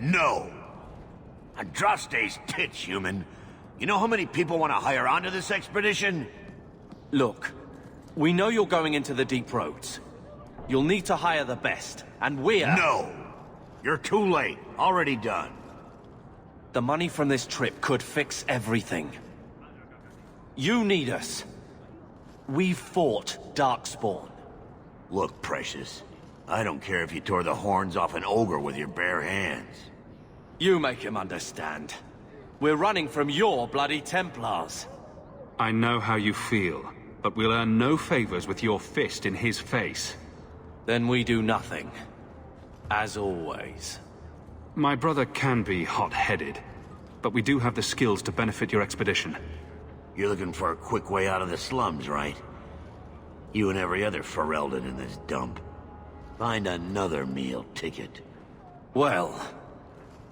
No! Andraste's tits, human. You know how many people want to hire onto this expedition? Look, we know you're going into the deep roads. You'll need to hire the best, and we're... No! You're too late. Already done. The money from this trip could fix everything. You need us. We fought Darkspawn. Look, Precious. I don't care if you tore the horns off an ogre with your bare hands. You make him understand. We're running from your bloody Templars. I know how you feel, but we'll earn no favors with your fist in his face. Then we do nothing. As always. My brother can be hot-headed, but we do have the skills to benefit your expedition. You're looking for a quick way out of the slums, right? You and every other Ferelden in this dump. Find another meal ticket. Well,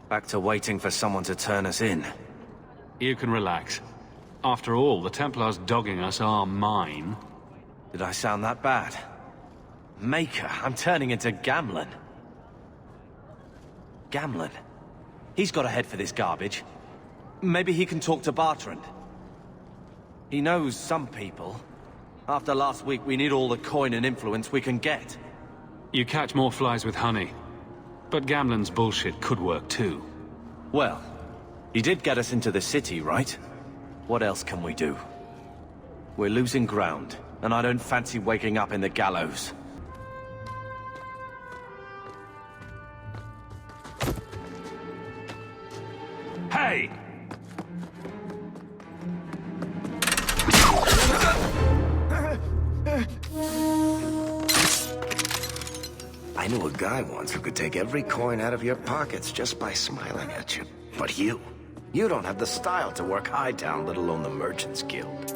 back to waiting for someone to turn us in. You can relax. After all, the Templars dogging us are mine. Did I sound that bad? Maker, I'm turning into Gamlen. Gamlen? He's got a head for this garbage. Maybe he can talk to Bartrand. He knows some people. After last week, we need all the coin and influence we can get. You catch more flies with honey. But Gamlen's bullshit could work too. Well, he did get us into the city, right? What else can we do? We're losing ground, and I don't fancy waking up in the gallows. Hey! I knew a guy once who could take every coin out of your pockets just by smiling at you. But you don't have the style to work Hightown, let alone the Merchants Guild.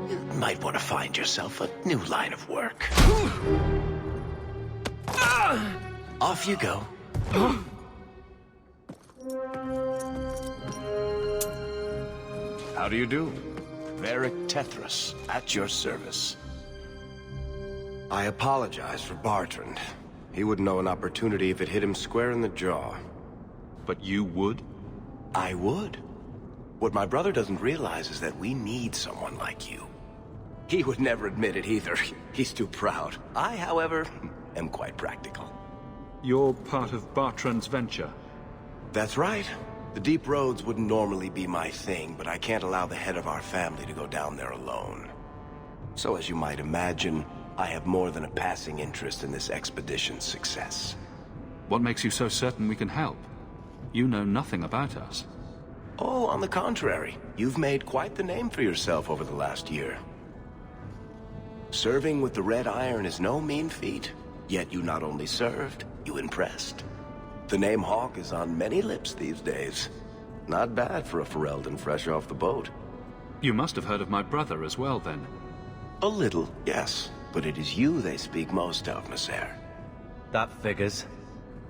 You might want to find yourself a new line of work. Off you go. How do you do? Varric Tethras, at your service. I apologize for Bartrand. He wouldn't know an opportunity if it hit him square in the jaw. But you would? I would. What my brother doesn't realize is that we need someone like you. He would never admit it either. He's too proud. I, however, am quite practical. You're part of Bartrand's venture. That's right. The deep roads wouldn't normally be my thing, but I can't allow the head of our family to go down there alone. So as you might imagine, I have more than a passing interest in this expedition's success. What makes you so certain we can help? You know nothing about us. Oh, on the contrary. You've made quite the name for yourself over the last year. Serving with the Red Iron is no mean feat. Yet you not only served, you impressed. The name Hawk is on many lips these days. Not bad for a Ferelden fresh off the boat. You must have heard of my brother as well, then. A little, yes. But it is you they speak most of, Monsieur. That figures.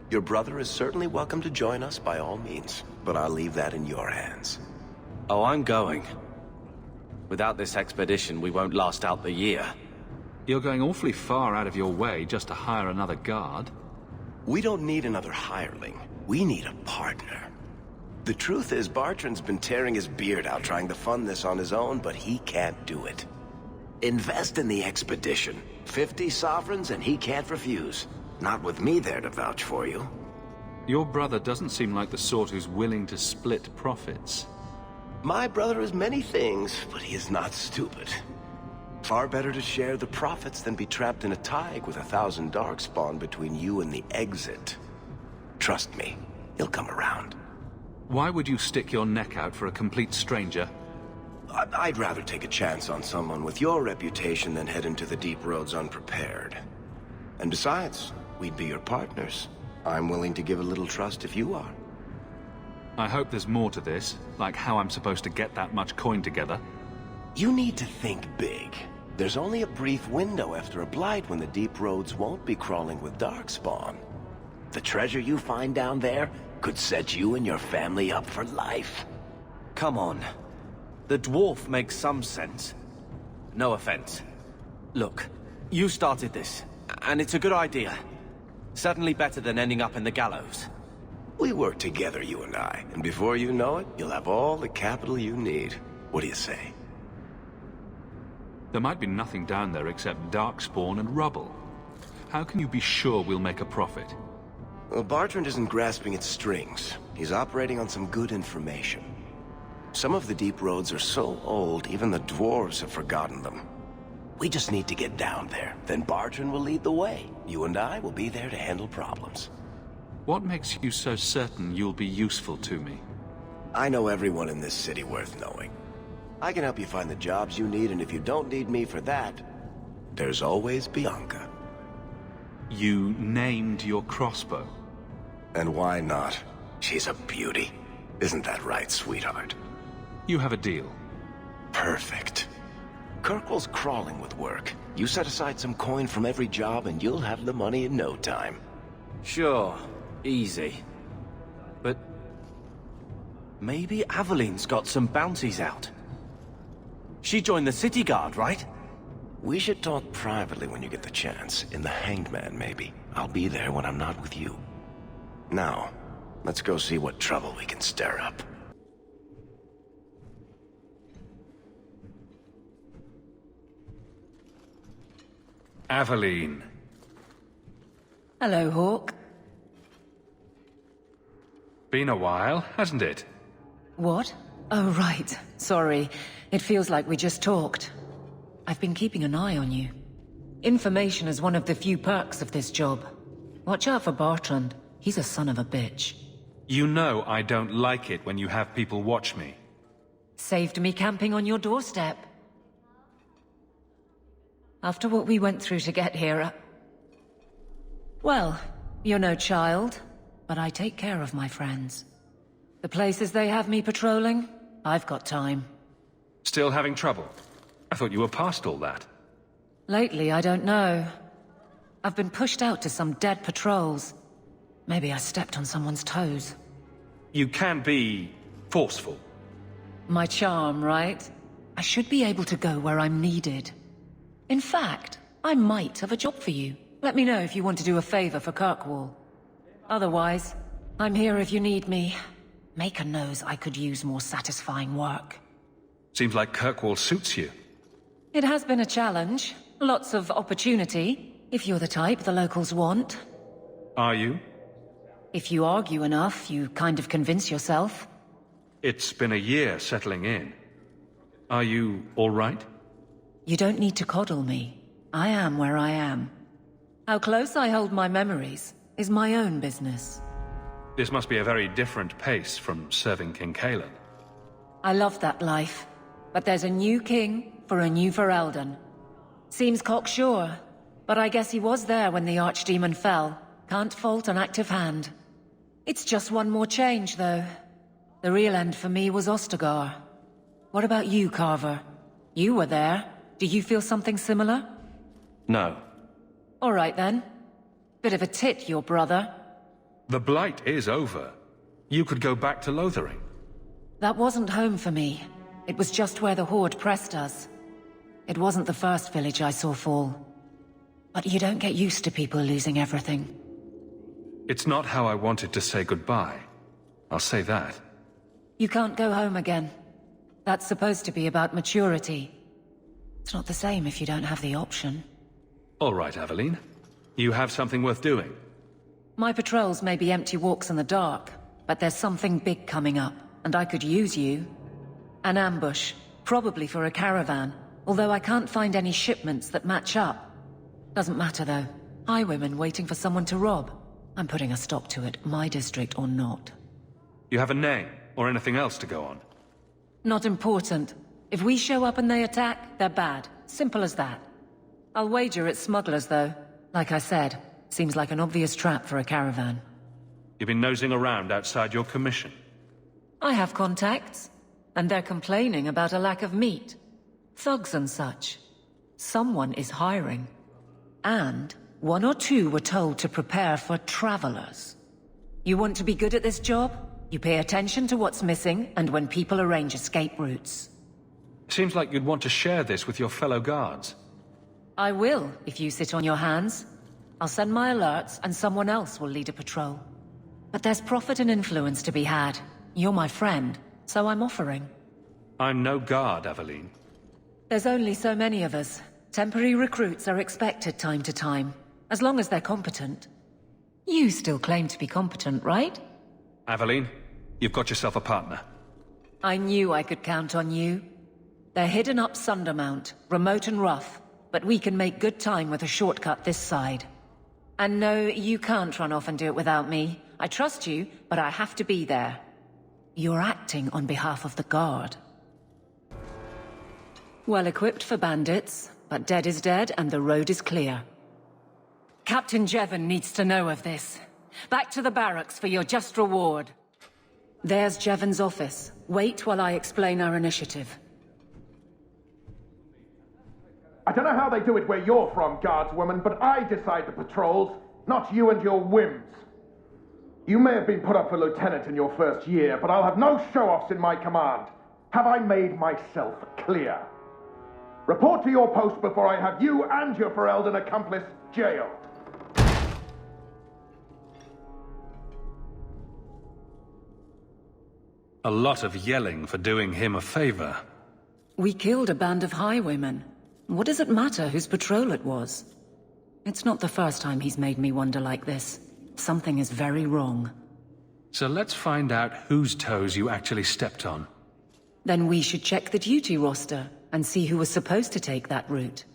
Your brother is certainly welcome to join us by all means, but I'll leave that in your hands. Oh, I'm going. Without this expedition, we won't last out the year. You're going awfully far out of your way just to hire another guard. We don't need another hireling. We need a partner. The truth is, Bartrand's been tearing his beard out trying to fund this on his own, but he can't do it. Invest in the expedition. 50 sovereigns and he can't refuse. Not with me there to vouch for you. Your brother doesn't seem like the sort who's willing to split profits. My brother is many things, but he is not stupid. Far better to share the profits than be trapped in a tide with 1,000 Darkspawn between you and the exit. Trust me, he'll come around. Why would you stick your neck out for a complete stranger? I'd rather take a chance on someone with your reputation than head into the deep roads unprepared. And besides, we'd be your partners. I'm willing to give a little trust if you are. I hope there's more to this, like how I'm supposed to get that much coin together. You need to think big. There's only a brief window after a blight when the deep roads won't be crawling with Darkspawn. The treasure you find down there could set you and your family up for life. Come on. The dwarf makes some sense. No offense. Look, you started this, and it's a good idea. Certainly better than ending up in the gallows. We work together, you and I, and before you know it, you'll have all the capital you need. What do you say? There might be nothing down there except darkspawn and rubble. How can you be sure we'll make a profit? Well, Bartrand isn't grasping at strings. He's operating on some good information. Some of the deep roads are so old, even the dwarves have forgotten them. We just need to get down there. Then Bartrand will lead the way. You and I will be there to handle problems. What makes you so certain you'll be useful to me? I know everyone in this city worth knowing. I can help you find the jobs you need, and if you don't need me for that, there's always Bianca. You named your crossbow. And why not? She's a beauty. Isn't that right, sweetheart? You have a deal. Perfect. Kirkwall's crawling with work. You set aside some coin from every job and you'll have the money in no time. Sure, easy. But maybe Aveline's got some bounties out. She joined the city guard, right? We should talk privately when you get the chance. In the Hanged Man, maybe. I'll be there when I'm not with you. Now, let's go see what trouble we can stir up. Aveline. Hello, Hawk. Been a while, hasn't it? What? Oh, right. Sorry. It feels like we just talked. I've been keeping an eye on you. Information is one of the few perks of this job. Watch out for Bartrand. He's a son of a bitch. You know I don't like it when you have people watch me. Saved me camping on your doorstep. After what we went through to get here, well, you're no child, but I take care of my friends. The places they have me patrolling, I've got time. Still having trouble? I thought you were past all that. Lately, I don't know. I've been pushed out to some dead patrols. Maybe I stepped on someone's toes. You can be forceful. My charm, right? I should be able to go where I'm needed. In fact, I might have a job for you. Let me know if you want to do a favor for Kirkwall. Otherwise, I'm here if you need me. Maker knows I could use more satisfying work. Seems like Kirkwall suits you. It has been a challenge. Lots of opportunity, if you're the type the locals want. Are you? If you argue enough, you kind of convince yourself. It's been a year settling in. Are you all right? You don't need to coddle me. I am where I am. How close I hold my memories is my own business. This must be a very different pace from serving King Cailan. I love that life, but there's a new king for a new Ferelden. Seems cocksure, but I guess he was there when the Archdemon fell. Can't fault an active hand. It's just one more change, though. The real end for me was Ostagar. What about you, Carver? You were there. Do you feel something similar? No. All right, then. Bit of a tit, your brother. The Blight is over. You could go back to Lothering. That wasn't home for me. It was just where the Horde pressed us. It wasn't the first village I saw fall. But you don't get used to people losing everything. It's not how I wanted to say goodbye. I'll say that. You can't go home again. That's supposed to be about maturity. It's not the same if you don't have the option. All right, Aveline. You have something worth doing. My patrols may be empty walks in the dark, but there's something big coming up, and I could use you. An ambush, probably for a caravan, although I can't find any shipments that match up. Doesn't matter though. Highwaymen waiting for someone to rob. I'm putting a stop to it, my district or not. You have a name, or anything else to go on? Not important. If we show up and they attack, they're bad. Simple as that. I'll wager it's smugglers, though. Like I said, seems like an obvious trap for a caravan. You've been nosing around outside your commission. I have contacts, and they're complaining about a lack of meat. Thugs and such. Someone is hiring. And one or two were told to prepare for travelers. You want to be good at this job? You pay attention to what's missing, and when people arrange escape routes. Seems like you'd want to share this with your fellow guards. I will, if you sit on your hands. I'll send my alerts, and someone else will lead a patrol. But there's profit and influence to be had. You're my friend, so I'm offering. I'm no guard, Aveline. There's only so many of us. Temporary recruits are expected time to time, as long as they're competent. You still claim to be competent, right? Aveline, you've got yourself a partner. I knew I could count on you. They're hidden up Sundermount, remote and rough, but we can make good time with a shortcut this side. And no, you can't run off and do it without me. I trust you, but I have to be there. You're acting on behalf of the Guard. Well equipped for bandits, but dead is dead and the road is clear. Captain Jevon needs to know of this. Back to the barracks for your just reward. There's Jevon's office. Wait while I explain our initiative. I don't know how they do it where you're from, guardswoman, but I decide the patrols, not you and your whims. You may have been put up for lieutenant in your first year, but I'll have no show-offs in my command. Have I made myself clear? Report to your post before I have you and your Ferelden accomplice jailed. A lot of yelling for doing him a favor. We killed a band of highwaymen. What does it matter whose patrol it was? It's not the first time he's made me wonder like this. Something is very wrong. So let's find out whose toes you actually stepped on. Then we should check the duty roster and see who was supposed to take that route.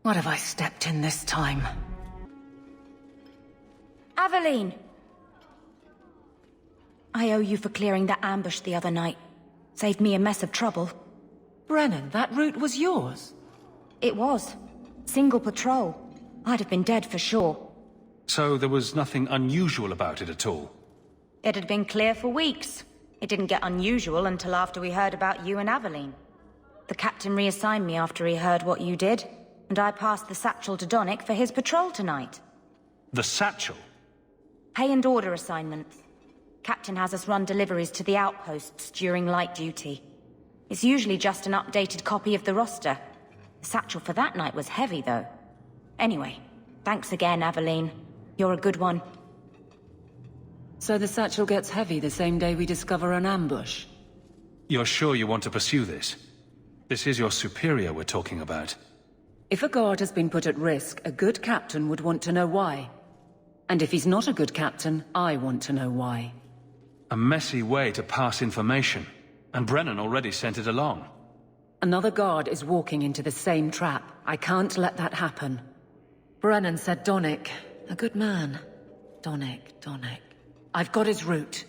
What have I stepped in this time? Aveline! I owe you for clearing that ambush the other night. Saved me a mess of trouble. Brennan, that route was yours? It was. Single patrol. I'd have been dead for sure. So there was nothing unusual about it at all? It had been clear for weeks. It didn't get unusual until after we heard about you and Aveline. The captain reassigned me after he heard what you did, and I passed the satchel to Donick for his patrol tonight. The satchel? Pay and order assignments. Captain has us run deliveries to the outposts during light duty. It's usually just an updated copy of the roster. The satchel for that night was heavy, though. Anyway, thanks again, Aveline. You're a good one. So the satchel gets heavy the same day we discover an ambush? You're sure you want to pursue this? This is your superior we're talking about. If a guard has been put at risk, a good captain would want to know why. And if he's not a good captain, I want to know why. A messy way to pass information, and Brennan already sent it along. Another guard is walking into the same trap. I can't let that happen. Brennan said Donick. A good man. Donick. I've got his route.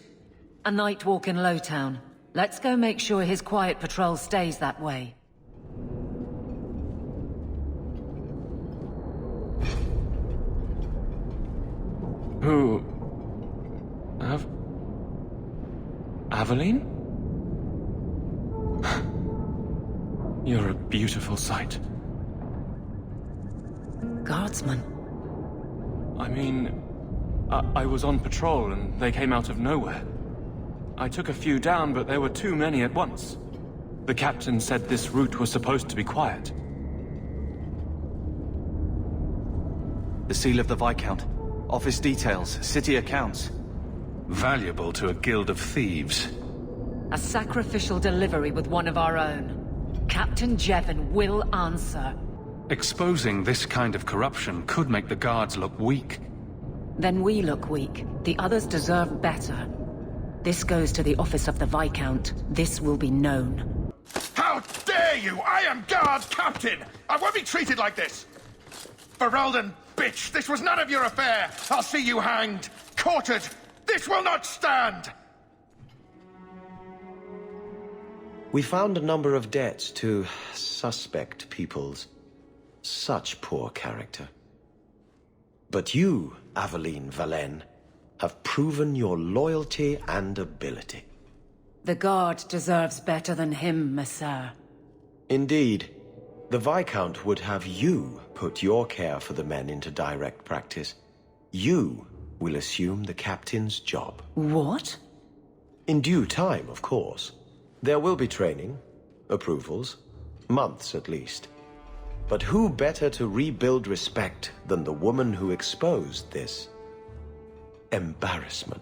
A night walk in Lowtown. Let's go make sure his quiet patrol stays that way. Who... Aveline? You're a beautiful sight. Guardsman. I mean... I was on patrol and they came out of nowhere. I took a few down, but there were too many at once. The captain said this route was supposed to be quiet. The seal of the Viscount. Office details, city accounts. Valuable to a guild of thieves. A sacrificial delivery with one of our own. Captain Jevon will answer. Exposing this kind of corruption could make the guards look weak. Then we look weak. The others deserve better. This goes to the office of the Viscount. This will be known. How dare you! I am guard captain! I won't be treated like this! Ferelden, bitch! This was none of your affair! I'll see you hanged! Quartered! This will not stand! We found a number of debts to suspect peoples. Such poor character. But you, Aveline Valen, have proven your loyalty and ability. The Guard deserves better than him, Messire. Indeed. The Viscount would have you put your care for the men into direct practice. You will assume the captain's job. What? In due time, of course. There will be training, approvals, months at least. But who better to rebuild respect than the woman who exposed this embarrassment?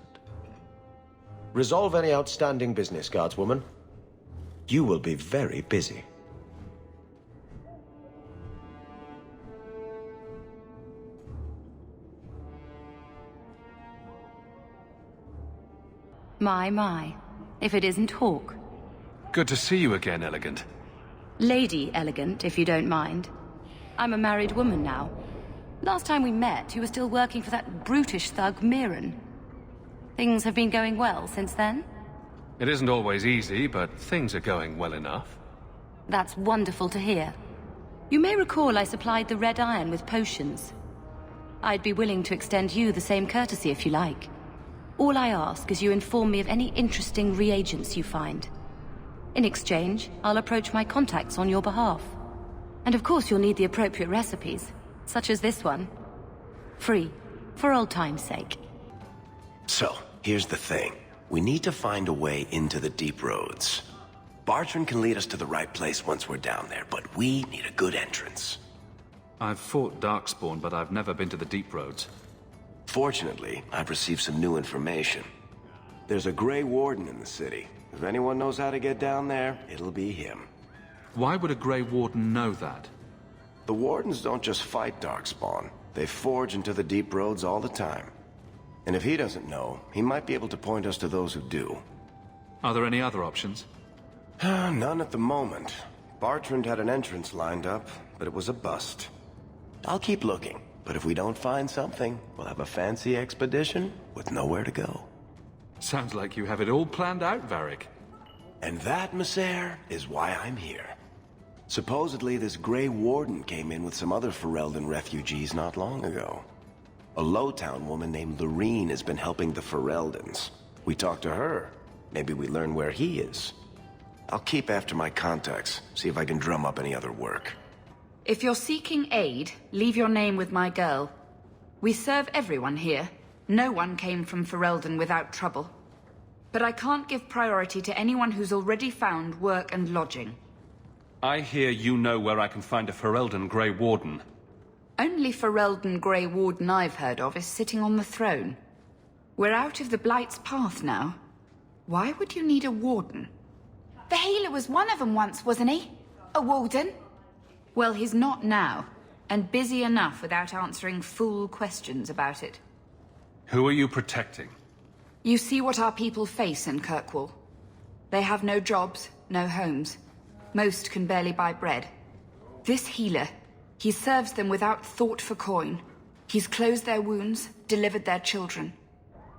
Resolve any outstanding business, guardswoman. You will be very busy. My. If it isn't Hawk. Good to see you again, Elegant. Lady Elegant, if you don't mind. I'm a married woman now. Last time we met, you were still working for that brutish thug, Mirren. Things have been going well since then? It isn't always easy, but things are going well enough. That's wonderful to hear. You may recall I supplied the Red Iron with potions. I'd be willing to extend you the same courtesy if you like. All I ask is you inform me of any interesting reagents you find. In exchange, I'll approach my contacts on your behalf. And of course you'll need the appropriate recipes, such as this one. Free, for old time's sake. So, here's the thing. We need to find a way into the deep roads. Bartrand can lead us to the right place once we're down there, but we need a good entrance. I've fought Darkspawn, but I've never been to the deep roads. Fortunately, I've received some new information. There's a Grey Warden in the city. If anyone knows how to get down there, it'll be him. Why would a Grey Warden know that? The Wardens don't just fight Darkspawn. They forge into the deep roads all the time. And if he doesn't know, he might be able to point us to those who do. Are there any other options? None at the moment. Bartrand had an entrance lined up, but it was a bust. I'll keep looking, but if we don't find something, we'll have a fancy expedition with nowhere to go. Sounds like you have it all planned out, Varric. And that, Messer, is why I'm here. Supposedly, this Grey Warden came in with some other Ferelden refugees not long ago. A Lowtown woman named Lorene has been helping the Fereldans. We talked to her. Maybe we learn where he is. I'll keep after my contacts, see if I can drum up any other work. If you're seeking aid, leave your name with my girl. We serve everyone here. No one came from Ferelden without trouble. But I can't give priority to anyone who's already found work and lodging. I hear you know where I can find a Ferelden Grey Warden. Only Ferelden Grey Warden I've heard of is sitting on the throne. We're out of the Blight's path now. Why would you need a warden? The healer was one of them once, wasn't he? A warden? Well, he's not now, and busy enough without answering fool questions about it. Who are you protecting? You see what our people face in Kirkwall. They have no jobs, no homes. Most can barely buy bread. This healer, he serves them without thought for coin. He's closed their wounds, delivered their children.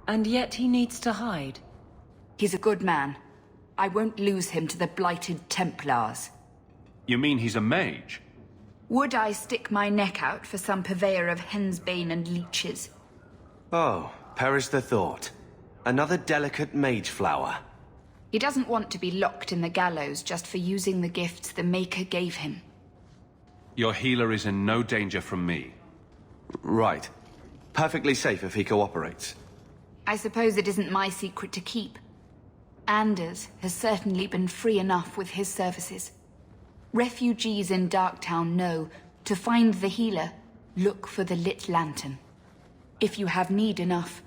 And yet he needs to hide. He's a good man. I won't lose him to the blighted Templars. You mean he's a mage? Would I stick my neck out for some purveyor of hensbane and leeches? Oh, perish the thought. Another delicate mage flower. He doesn't want to be locked in the gallows just for using the gifts the Maker gave him. Your healer is in no danger from me. Right. Perfectly safe if he cooperates. I suppose it isn't my secret to keep. Anders has certainly been free enough with his services. Refugees in Darktown know, to find the healer, look for the lit lantern. If you have need enough,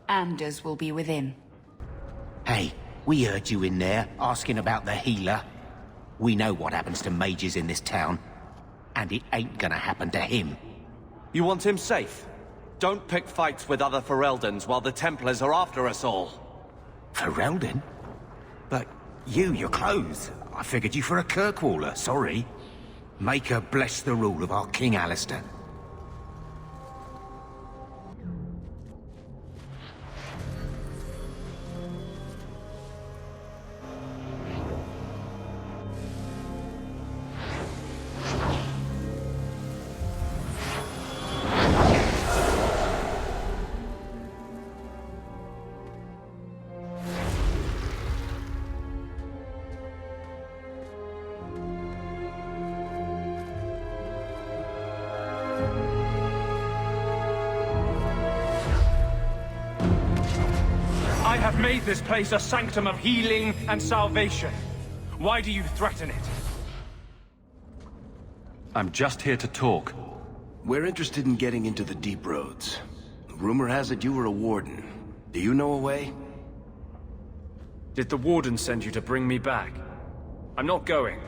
Anders will be within. Hey, we heard you in there, asking about the healer. We know what happens to mages in this town. And it ain't gonna happen to him. You want him safe? Don't pick fights with other Fereldans while the Templars are after us all. Ferelden? But your clothes. I figured you for a Kirkwaller, sorry. Maker bless the rule of our King Alistair. I have made this place a sanctum of healing and salvation. Why do you threaten it? I'm just here to talk. We're interested in getting into the deep roads. Rumor has it you were a warden. Do you know a way? Did the warden send you to bring me back? I'm not going.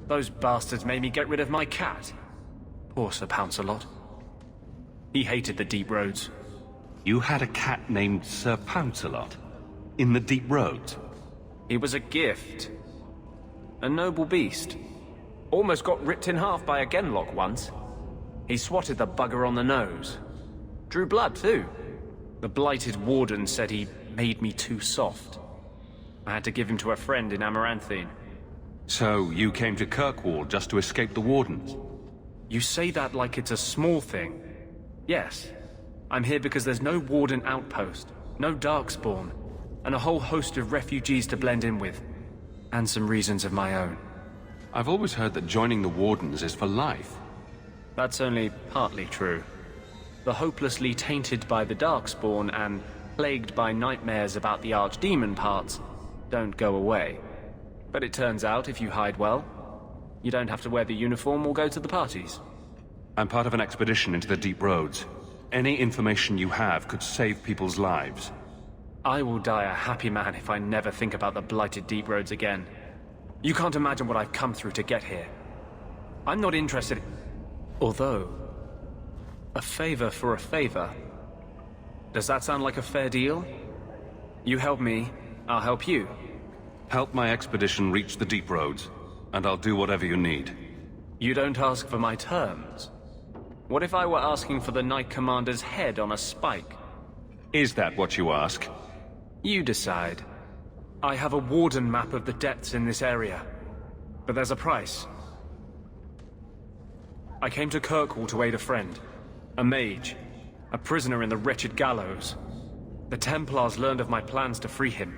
Those bastards made me get rid of my cat. Poor Sir Pouncelot. He hated the deep roads. You had a cat named Sir Pouncelot? In the deep roads? He was a gift. A noble beast. Almost got ripped in half by a Genlock once. He swatted the bugger on the nose. Drew blood, too. The blighted warden said he made me too soft. I had to give him to a friend in Amaranthine. So, you came to Kirkwall just to escape the wardens? You say that like it's a small thing. Yes. I'm here because there's no warden outpost, no darkspawn, and a whole host of refugees to blend in with. And some reasons of my own. I've always heard that joining the wardens is for life. That's only partly true. The hopelessly tainted by the darkspawn and plagued by nightmares about the archdemon parts don't go away. But it turns out if you hide well, you don't have to wear the uniform or go to the parties. I'm part of an expedition into the deep roads. Any information you have could save people's lives. I will die a happy man if I never think about the blighted deep roads again. You can't imagine what I've come through to get here. I'm not interested. Although, a favor for a favor. Does that sound like a fair deal? You help me, I'll help you. Help my expedition reach the deep roads, and I'll do whatever you need. You don't ask for my terms. What if I were asking for the Knight Commander's head on a spike? Is that what you ask? You decide. I have a warden map of the depths in this area. But there's a price. I came to Kirkwall to aid a friend. A mage. A prisoner in the wretched gallows. The Templars learned of my plans to free him.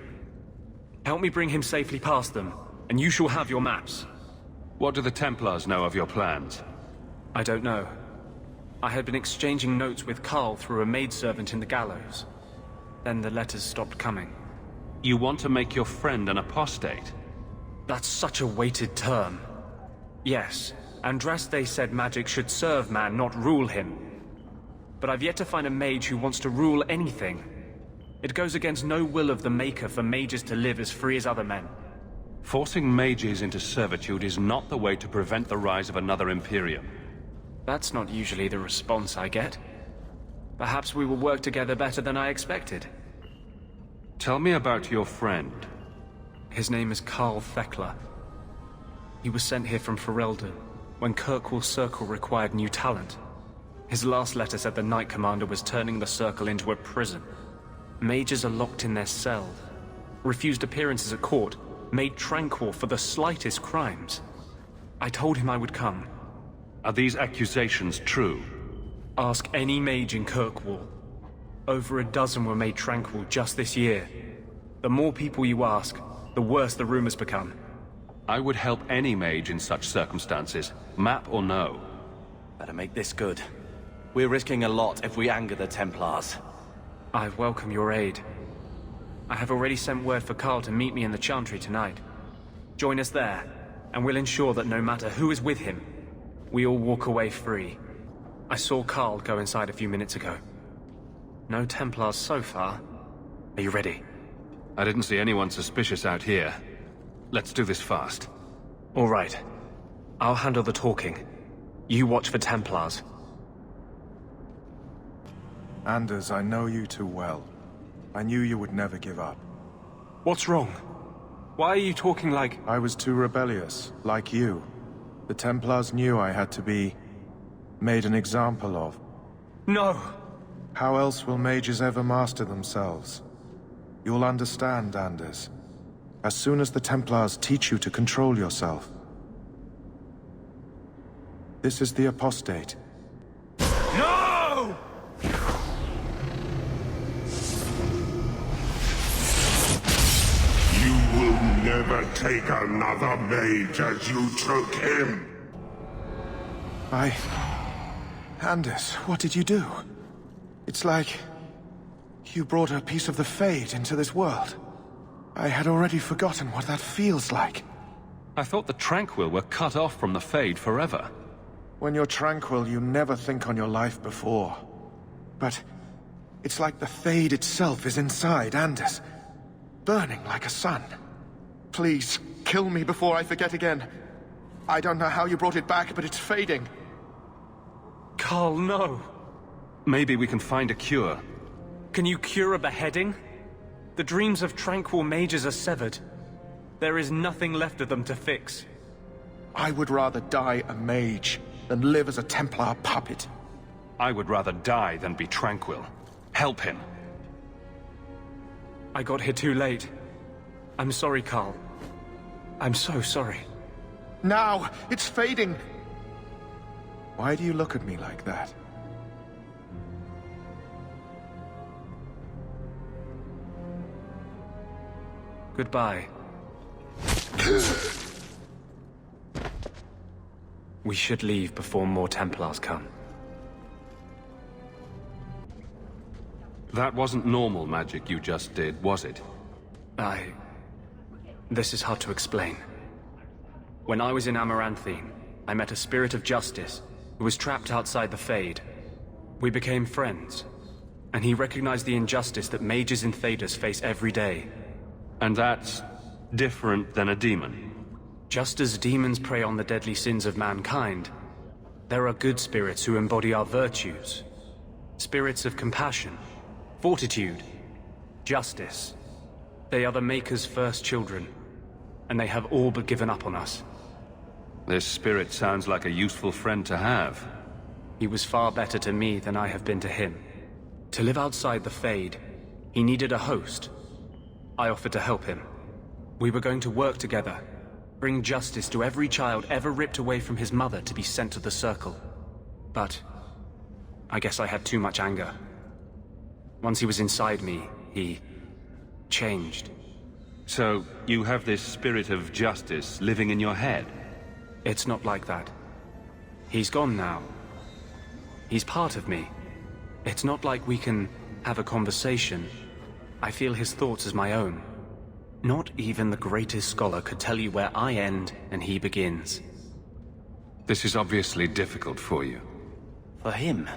Help me bring him safely past them, and you shall have your maps. What do the Templars know of your plans? I don't know. I had been exchanging notes with Carl through a maidservant in the gallows. Then the letters stopped coming. You want to make your friend an apostate? That's such a weighted term. Yes, Andraste said magic should serve man, not rule him. But I've yet to find a mage who wants to rule anything. It goes against no will of the Maker for mages to live as free as other men. Forcing mages into servitude is not the way to prevent the rise of another Imperium. That's not usually the response I get. Perhaps we will work together better than I expected. Tell me about your friend. His name is Carl Thekla. He was sent here from Ferelden when Kirkwall Circle required new talent. His last letter said the Knight Commander was turning the Circle into a prison. Mages are locked in their cells, refused appearances at court, made tranquil for the slightest crimes. I told him I would come. Are these accusations true? Ask any mage in Kirkwall. Over a dozen were made tranquil just this year. The more people you ask, the worse the rumors become. I would help any mage in such circumstances, map or no. Better make this good. We're risking a lot if we anger the Templars. I welcome your aid. I have already sent word for Carl to meet me in the Chantry tonight. Join us there, and we'll ensure that no matter who is with him, we all walk away free. I saw Carl go inside a few minutes ago. No Templars so far. Are you ready? I didn't see anyone suspicious out here. Let's do this fast. All right. I'll handle the talking. You watch for Templars. Anders, I know you too well. I knew you would never give up. What's wrong? Why are you talking like... I was too rebellious, like you. The Templars knew I had to be... made an example of. No! How else will mages ever master themselves? You'll understand, Anders. As soon as the Templars teach you to control yourself. This is the apostate. No! You will never take another mage as you took him. Anders, what did you do? It's like... you brought a piece of the Fade into this world. I had already forgotten what that feels like. I thought the Tranquil were cut off from the Fade forever. When you're tranquil, you never think on your life before. But it's like the Fade itself is inside Anders, burning like a sun. Please, kill me before I forget again. I don't know how you brought it back, but it's fading. Carl, no. Maybe we can find a cure. Can you cure a beheading? The dreams of tranquil mages are severed. There is nothing left of them to fix. I would rather die a mage than live as a Templar puppet. I would rather die than be tranquil. Help him. I got here too late. I'm sorry, Carl. I'm so sorry. Now! It's fading! Why do you look at me like that? Goodbye. We should leave before more Templars come. That wasn't normal magic you just did, was it? This is hard to explain. When I was in Amaranthine, I met a spirit of justice who was trapped outside the Fade. We became friends, and he recognized the injustice that mages in Thedas face every day. And that's different than a demon? Just as demons prey on the deadly sins of mankind, there are good spirits who embody our virtues. Spirits of compassion, fortitude, justice. They are the Maker's first children, and they have all but given up on us. This spirit sounds like a useful friend to have. He was far better to me than I have been to him. To live outside the Fade, he needed a host. I offered to help him. We were going to work together, bring justice to every child ever ripped away from his mother to be sent to the Circle. But I guess I had too much anger. Once he was inside me, he changed. So, you have this spirit of justice living in your head? It's not like that. He's gone now. He's part of me. It's not like we can have a conversation. I feel his thoughts as my own. Not even the greatest scholar could tell you where I end and he begins. This is obviously difficult for you. For him?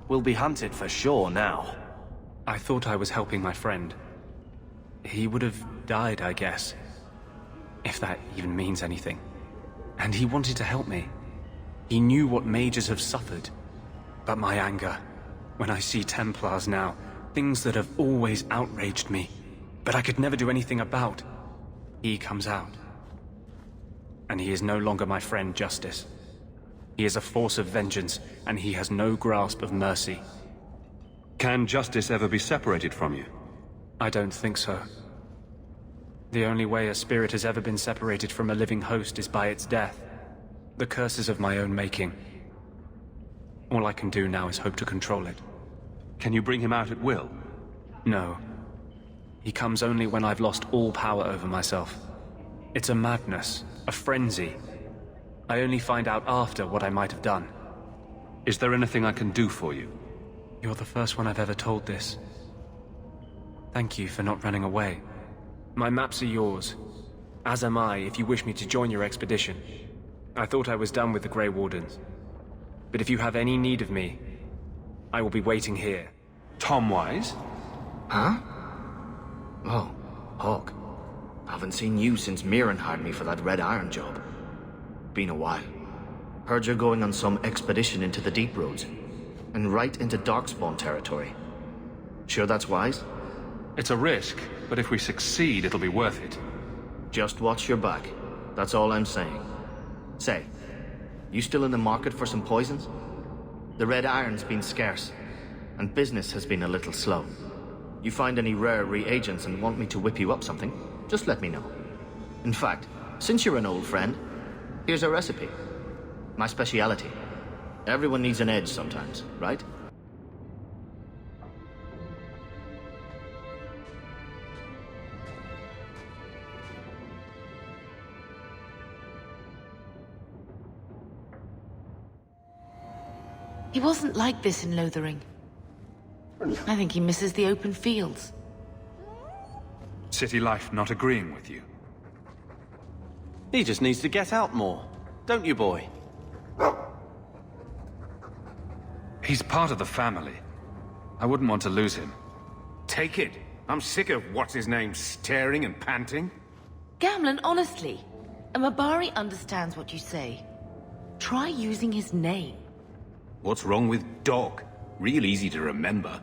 We'll be hunted for sure now. I thought I was helping my friend. He would have died, I guess. If that even means anything. And he wanted to help me. He knew what mages have suffered. But my anger, when I see Templars now, things that have always outraged me, but I could never do anything about, he comes out. And he is no longer my friend, Justice. He is a force of vengeance, and he has no grasp of mercy. Can justice ever be separated from you? I don't think so. The only way a spirit has ever been separated from a living host is by its death. The curse is of my own making. All I can do now is hope to control it. Can you bring him out at will? No. He comes only when I've lost all power over myself. It's a madness, a frenzy. I only find out after what I might have done. Is there anything I can do for you? You're the first one I've ever told this. Thank you for not running away. My maps are yours. As am I, if you wish me to join your expedition. I thought I was done with the Grey Wardens. But if you have any need of me, I will be waiting here. Tom Wise? Huh? Oh, Hawk. Haven't seen you since Mirren hired me for that Red Iron job. Been a while. Heard you're going on some expedition into the Deep Roads. And right into Darkspawn territory. Sure that's wise? It's a risk, but if we succeed, it'll be worth it. Just watch your back. That's all I'm saying. Say, you still in the market for some poisons? The Red Iron's been scarce, and business has been a little slow. You find any rare reagents and want me to whip you up something, just let me know. In fact, since you're an old friend, here's a recipe. My speciality. Everyone needs an edge sometimes, right? He wasn't like this in Lothering. I think he misses the open fields. City life not agreeing with you? He just needs to get out more. Don't you, boy? He's part of the family. I wouldn't want to lose him. Take it. I'm sick of what's-his-name staring and panting. Gamlen, honestly, a Mabari understands what you say. Try using his name. What's wrong with Dog? Real easy to remember.